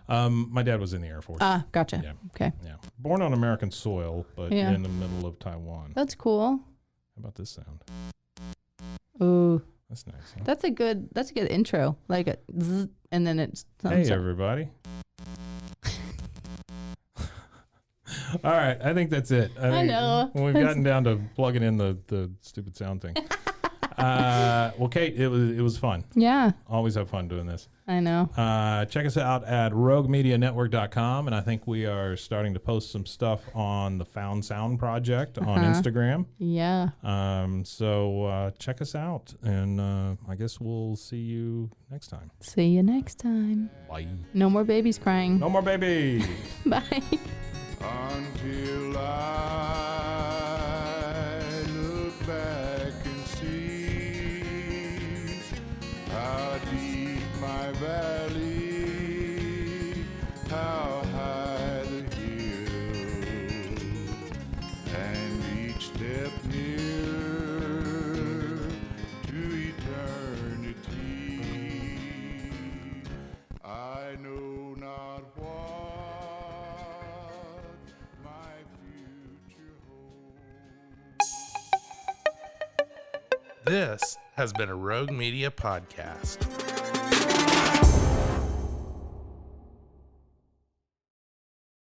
My dad was in the Air Force. Ah, gotcha. Yeah. Okay. Yeah. Born on American soil, but in the middle of Taiwan. That's cool. How about this sound? Ooh. That's nice. Huh? That's a good intro. Like a zzz, and then it's hey everybody. All right, I think that's it. I know. We've gotten down to plugging in the stupid sound thing. Well, Kate, it was fun. Yeah, Always have fun doing this. I know. Check us out at roguemedianetwork.com, and I think we are starting to post some stuff on the Found Sound Project on Instagram. Yeah. So check us out, and I guess we'll see you next time. See you next time. Bye. No more babies crying. No more babies. Bye. Until I look back and see how deep my valley, how high the hill, and each step nearer to eternity. I know not what my future holds. This has been a Rogue Media podcast.